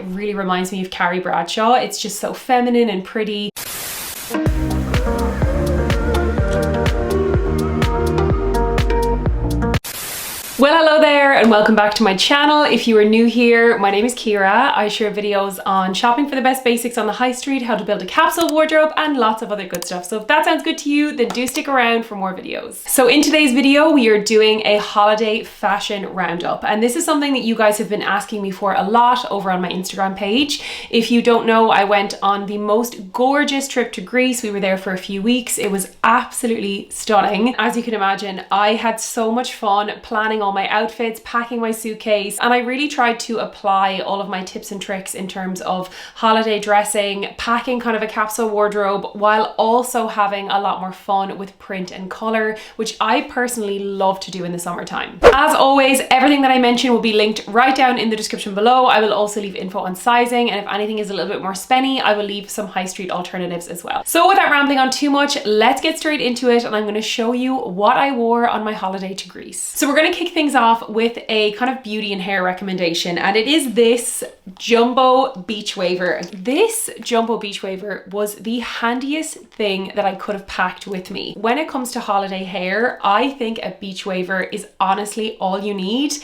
really reminds me of Carrie Bradshaw. It's just so feminine and pretty. Well, hello there and welcome back to my channel. If you are new here, my name is Ciara. I share videos on shopping for the best basics on the high street, how to build a capsule wardrobe, and lots of other good stuff. So if that sounds good to you, then do stick around for more videos. So in today's video, we are doing a holiday fashion roundup. And this is something that you guys have been asking me for a lot over on my Instagram page. If you don't know, I went on the most gorgeous trip to Greece. We were there for a few weeks. It was absolutely stunning. As you can imagine, I had so much fun planning all my outfits, packing my suitcase, and I really tried to apply all of my tips and tricks in terms of holiday dressing, packing kind of a capsule wardrobe, while also having a lot more fun with print and color, which I personally love to do in the summertime. As always, everything that I mention will be linked right down in the description below. I will also leave info on sizing, and if anything is a little bit more spenny, I will leave some high street alternatives as well. So without rambling on too much, let's get straight into it, and I'm going to show you what I wore on my holiday to Greece. So we're going to kick things off with a kind of beauty and hair recommendation, and it is this jumbo beach waver. This jumbo beach waver was the handiest thing that I could have packed with me. When it comes to holiday hair, I think a beach waver is honestly all you need.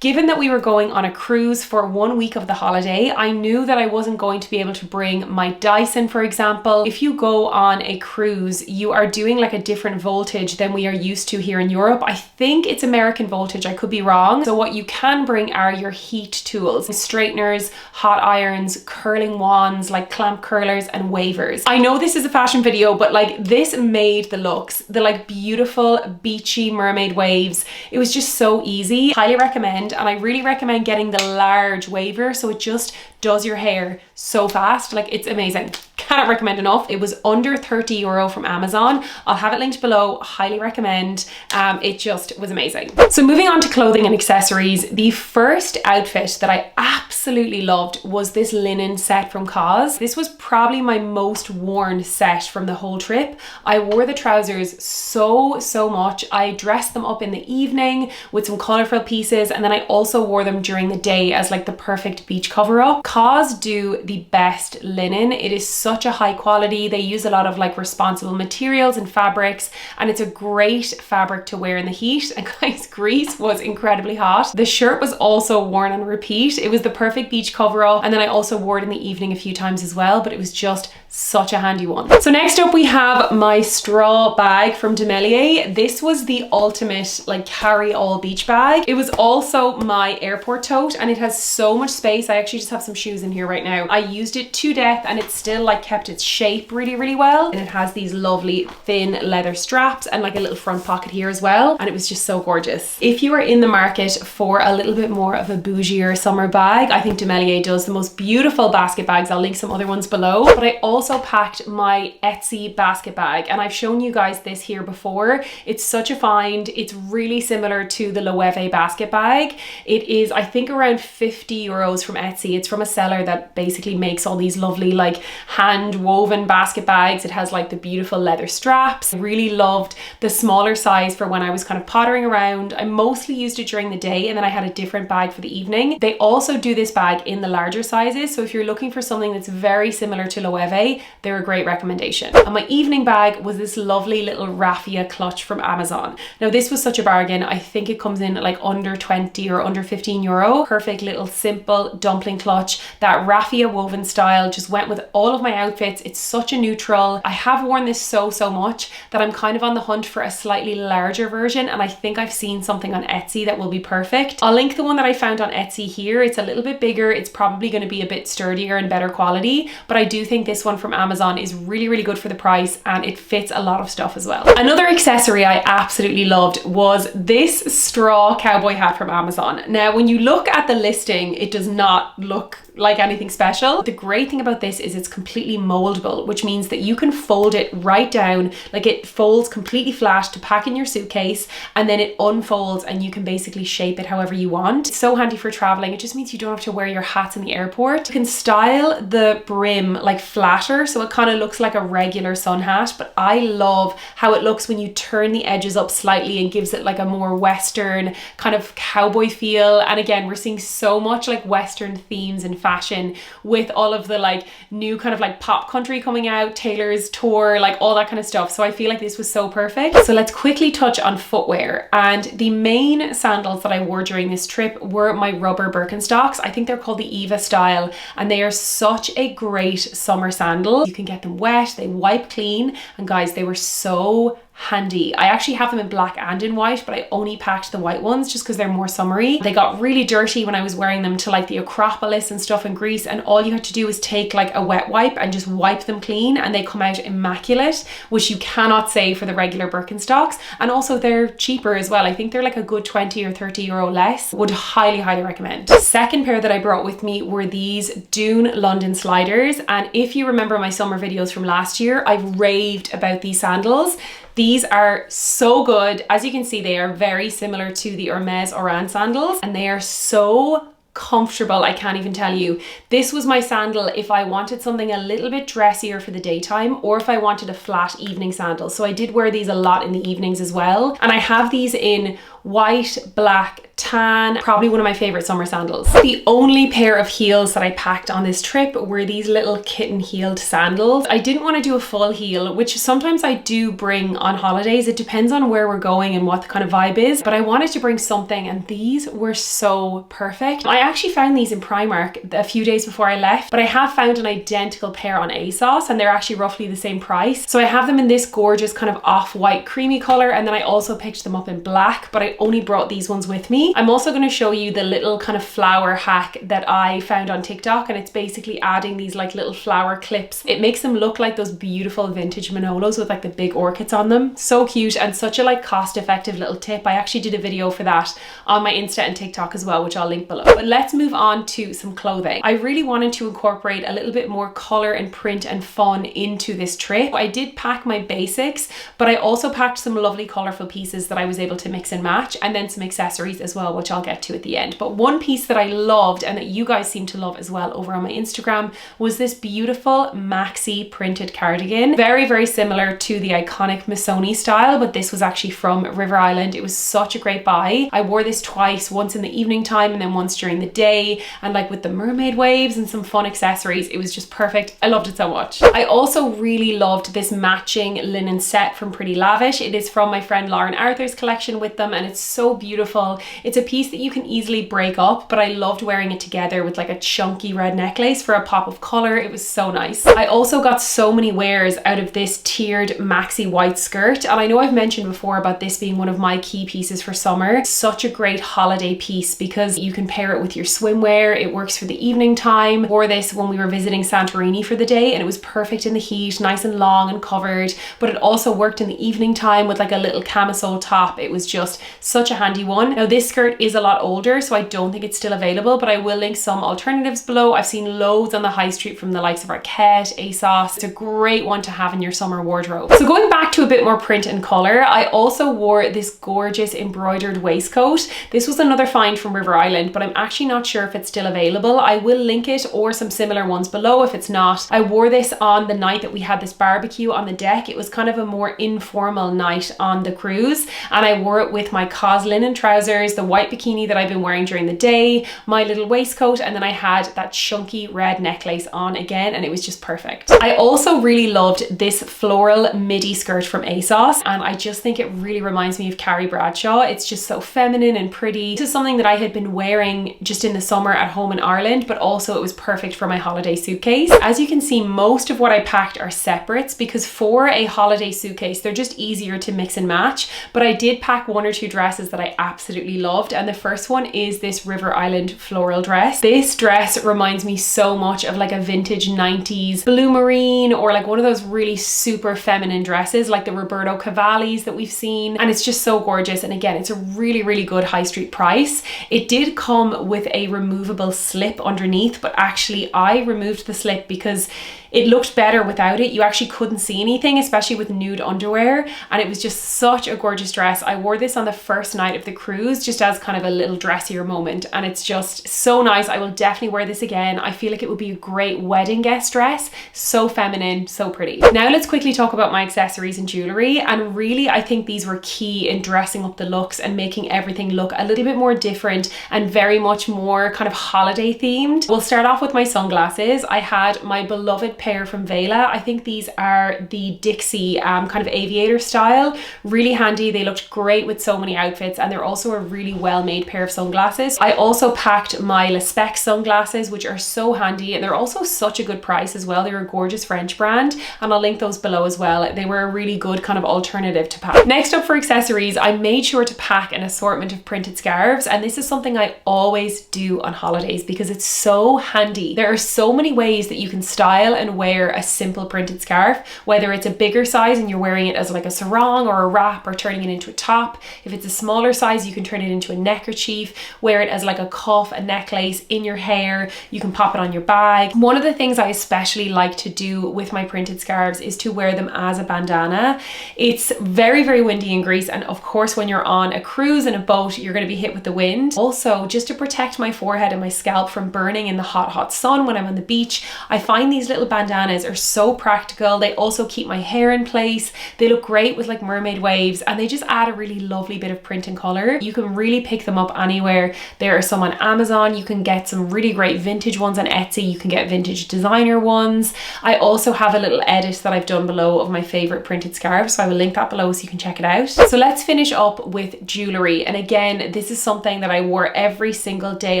Given that we were going on a cruise for 1 week of the holiday, I knew that I wasn't going to be able to bring my Dyson, for example. If you go on a cruise, you are doing like a different voltage than we are used to here in Europe. I think it's American voltage, I could be wrong. So what you can bring are your heat tools, straighteners, hot irons, curling wands, like clamp curlers and wavers. I know this is a fashion video, but like this made the looks, the like beautiful beachy mermaid waves. It was just so easy. Highly recommend. And I really recommend getting the large waver, so it just does your hair so fast. Like, it's amazing. Cannot recommend enough. It was under €30 from Amazon. I'll have it linked below. Highly recommend. It just was amazing. So moving on to clothing and accessories, the first outfit that I absolutely loved was this linen set from COS. This was probably my most worn set from the whole trip. I wore the trousers so much. I dressed them up in the evening with some colorful pieces, and then I also wore them during the day as like the perfect beach cover up. COS do the best linen. It is such a high quality. They use a lot of like responsible materials and fabrics, and it's a great fabric to wear in the heat. And guys, Greece was incredibly hot. The shirt was also worn on repeat. It was the perfect beach cover up, and then I also wore it in the evening a few times as well, but it was just such a handy one. So next up we have my straw bag from Demelier. This was the ultimate like carry-all beach bag. It was also my airport tote, and it has so much space. I actually just have some shoes in here right now. I used it to death, and it still like kept its shape really well. And it has these lovely thin leather straps and like a little front pocket here as well, and it was just so gorgeous. If you are in the market for a little bit more of a bougier summer bag, I think Demelier does the most beautiful basket bags. I'll link some other ones below, but I also packed my Etsy basket bag, and I've shown you guys this here before. It's such a find. It's really similar to the Loewe basket bag. It is, I think, around €50 from Etsy. It's from a seller that basically makes all these lovely like hand woven basket bags. It has like the beautiful leather straps. I really loved the smaller size for when I was kind of pottering around. I mostly used it during the day, and then I had a different bag for the evening. They also do this bag in the larger sizes, so if you're looking for something that's very similar to Loewe, they're a great recommendation. And my evening bag was this lovely little raffia clutch from Amazon. Now this was such a bargain. I think it comes in at like under 20 or under €15. Perfect little simple dumpling clutch. That raffia woven style just went with all of my outfits. It's such a neutral. I have worn this so much that I'm kind of on the hunt for a slightly larger version, and I think I've seen something on Etsy that will be perfect. I'll link the one that I found on Etsy here. It's a little bit bigger. It's probably going to be a bit sturdier and better quality, but I do think this one from Amazon is really good for the price, and it fits a lot of stuff as well. Another accessory I absolutely loved was this straw cowboy hat from Amazon. Now when you look at the listing, it does not look like anything special. The great thing about this is it's completely moldable, which means that you can fold it right down, like it folds completely flat to pack in your suitcase, and then it unfolds and you can basically shape it however you want. It's so handy for traveling. It just means you don't have to wear your hats in the airport. You can style the brim like flat flatter, so it kind of looks like a regular sun hat, but I love how it looks when you turn the edges up slightly and gives it like a more Western kind of cowboy feel. And again, we're seeing so much like Western themes in fashion with all of the like new kind of like pop country coming out, Taylor's tour, like all that kind of stuff. So I feel like this was so perfect. So let's quickly touch on footwear. And the main sandals that I wore during this trip were my rubber Birkenstocks. I think they're called the Eva style, and they are such a great summer sandal. You can get them wet, they wipe clean, and guys, they were so handy. I actually have them in black and in white, but I only packed the white ones just because they're more summery. They got really dirty when I was wearing them to like the Acropolis and stuff in Greece, and all you had to do is take like a wet wipe and just wipe them clean, and they come out immaculate, which you cannot say for the regular Birkenstocks. And also they're cheaper as well. I think they're like a good 20 or 30 euro less. Would highly recommend. The second pair that I brought with me were these Dune London sliders, and if you remember my summer videos from last year, I've raved about these sandals. These are so good. As you can see, they are very similar to the Hermes Oran sandals, and they are so comfortable. I can't even tell you. This was my sandal if I wanted something a little bit dressier for the daytime, or if I wanted a flat evening sandal. So I did wear these a lot in the evenings as well. And I have these in white, black, tan, probably one of my favorite summer sandals. The only pair of heels that I packed on this trip were these little kitten heeled sandals. I didn't want to do a full heel, which sometimes I do bring on holidays. It depends on where we're going and what the kind of vibe is, but I wanted to bring something, and these were so perfect. I actually found these in Primark a few days before I left, but I have found an identical pair on ASOS, and they're actually roughly the same price. So I have them in this gorgeous kind of off-white creamy color, and then I also picked them up in black, but I only brought these ones with me. I'm also going to show you the little kind of flower hack that I found on TikTok, and it's basically adding these like little flower clips. It makes them look like those beautiful vintage Manolos with like the big orchids on them. So cute, and such a like cost-effective little tip. I actually did a video for that on my Insta and TikTok as well, which I'll link below. But let's move on to some clothing. I really wanted to incorporate a little bit more color and print and fun into this trip. I did pack my basics, but I also packed some lovely colorful pieces that I was able to mix and match, and then some accessories as well, which I'll get to at the end. But one piece that I loved and that you guys seem to love as well over on my Instagram was this beautiful maxi printed cardigan. Very similar to the iconic Missoni style, but this was actually from River Island. It was such a great buy. I wore this twice, once in the evening time and then once during the day, and like with the mermaid waves and some fun accessories, it was just perfect. I loved it so much. I also really loved this matching linen set from Pretty Lavish. It is from my friend Lauren Arthur's collection with them, and it's so beautiful. It's a piece that you can easily break up, but I loved wearing it together with like a chunky red necklace for a pop of color. It was so nice. I also got so many wears out of this tiered maxi white skirt, and I know I've mentioned before about this being one of my key pieces for summer. Such a great holiday piece because you can pair it with your swimwear. It works for the evening time. Wore this when we were visiting Santorini for the day, and it was perfect in the heat, nice and long and covered, but it also worked in the evening time with like a little camisole top. It was just such a handy one. Now this skirt is a lot older, so I don't think it's still available, but I will link some alternatives below. I've seen loads on the high street from the likes of Arket, ASOS. It's a great one to have in your summer wardrobe. So going back to a bit more print and color, I also wore this gorgeous embroidered waistcoat. This was another find from River Island, but I'm actually not sure if it's still available. I will link it or some similar ones below if it's not. I wore this on the night that we had this barbecue on the deck. It was kind of a more informal night on the cruise, and I wore it with my cos linen trousers, the white bikini that I've been wearing during the day, my little waistcoat, and then I had that chunky red necklace on again, and it was just perfect. I also really loved this floral midi skirt from ASOS, and I just think it really reminds me of Carrie Bradshaw. It's just so feminine and pretty. This is something that I had been wearing just in the summer at home in Ireland, but also it was perfect for my holiday suitcase. As you can see, most of what I packed are separates because for a holiday suitcase, they're just easier to mix and match, but I did pack one or two dresses that I absolutely loved, and the first one is this River Island floral dress. This dress reminds me so much of like a vintage 90s blue marine, or like one of those really super feminine dresses like the Roberto Cavallis that we've seen, and it's just so gorgeous. And again, it's a really good high street price. It did come with a removable slip underneath, but actually I removed the slip because it looked better without it. You actually couldn't see anything, especially with nude underwear, and it was just such a gorgeous dress. I wore this on the first night of the cruise just as kind of a little dressier moment, and it's just so nice. I will definitely wear this again. I feel like it would be a great wedding guest dress. So feminine, so pretty. Now let's quickly talk about my accessories and jewelry, and really I think these were key in dressing up the looks and making everything look a little bit more different and very much more kind of holiday themed. We'll start off with my sunglasses. I had my beloved pair from Vela. I think these are the Dixie kind of aviator style. Really handy. They looked great with so many outfits, and they're also a really well-made pair of sunglasses. I also packed my Le Spec sunglasses, which are so handy, and they're also such a good price as well. They're a gorgeous French brand, and I'll link those below as well. They were a really good kind of alternative to pack. Next up for accessories, I made sure to pack an assortment of printed scarves, and this is something I always do on holidays because it's so handy. There are so many ways that you can style and wear a simple printed scarf, whether it's a bigger size and you're wearing it as like a sarong or a wrap or turning it into a top. If it's a smaller size, you can turn it into a neckerchief, wear it as like a cuff, a necklace, in your hair. You can pop it on your bag. One of the things I especially like to do with my printed scarves is to wear them as a bandana. It's very, very windy in Greece, and of course when you're on a cruise in a boat, you're going to be hit with the wind. Also, just to protect my forehead and my scalp from burning in the hot sun when I'm on the beach, I find these little bandanas are so practical. They also keep my hair in place. They look great with like mermaid waves, and they just add a really lovely bit of print and color. You can really pick them up anywhere. There are some on Amazon. You can get some really great vintage ones on Etsy. You can get vintage designer ones. I also have a little edit that I've done below of my favorite printed scarves, so I will link that below so you can check it out. So let's finish up with jewelry, and again, this is something that I wore every single day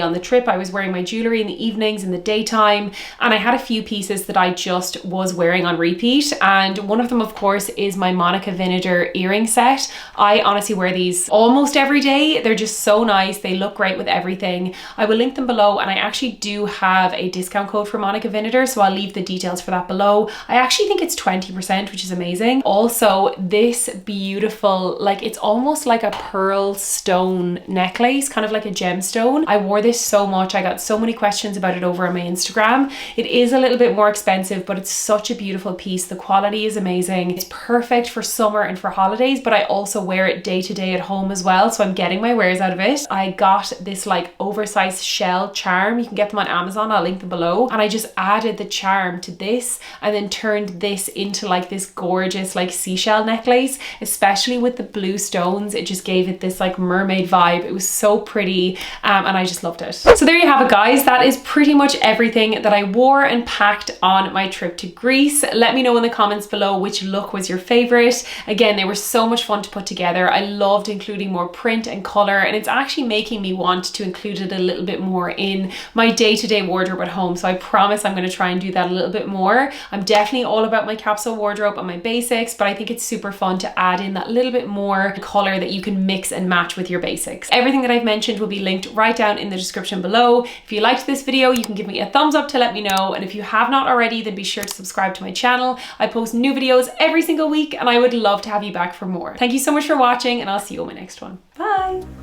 on the trip. I was wearing my jewelry in the evenings, in the daytime, and I had a few pieces that I just was wearing on repeat, and one of them of course is my Monica Vinader earring set. I honestly wear these almost every day. They're just so nice. They look great with everything. I will link them below, and I actually do have a discount code for Monica Vinader, so I'll leave the details for that below. I actually think it's 20%, which is amazing. Also, this beautiful, like it's almost like a pearl stone necklace, kind of like a gemstone. I wore this so much. I got so many questions about it over on my Instagram. It is a little bit more expensive, but it's such a beautiful piece. The quality is amazing. It's perfect for summer and for holidays, but I also wear it day to day at home as well, so I'm getting my wears out of it. I got this like oversized shell charm. You can get them on Amazon. I'll link them below. And I just added the charm to this and then turned this into like this gorgeous like seashell necklace, especially with the blue stones. It just gave it this like mermaid vibe. It was so pretty, and I just loved it. So there you have it, guys. That is pretty much everything that I wore and packed on my trip to Greece. Let me know in the comments below which look was your favorite. Again, they were so much fun to put together. I loved including more print and color, and it's actually making me want to include it a little bit more in my day-to-day wardrobe at home. So I promise I'm going to try and do that a little bit more. I'm definitely all about my capsule wardrobe and my basics, but I think it's super fun to add in that little bit more color that you can mix and match with your basics. Everything that I've mentioned will be linked right down in the description below. If you liked this video, you can give me a thumbs up to let me know, and if you have not already, then be sure to subscribe to my channel. I post new videos every single week, and I would love to have you back for more. Thank you so much for watching, and I'll see you on my next one. Bye!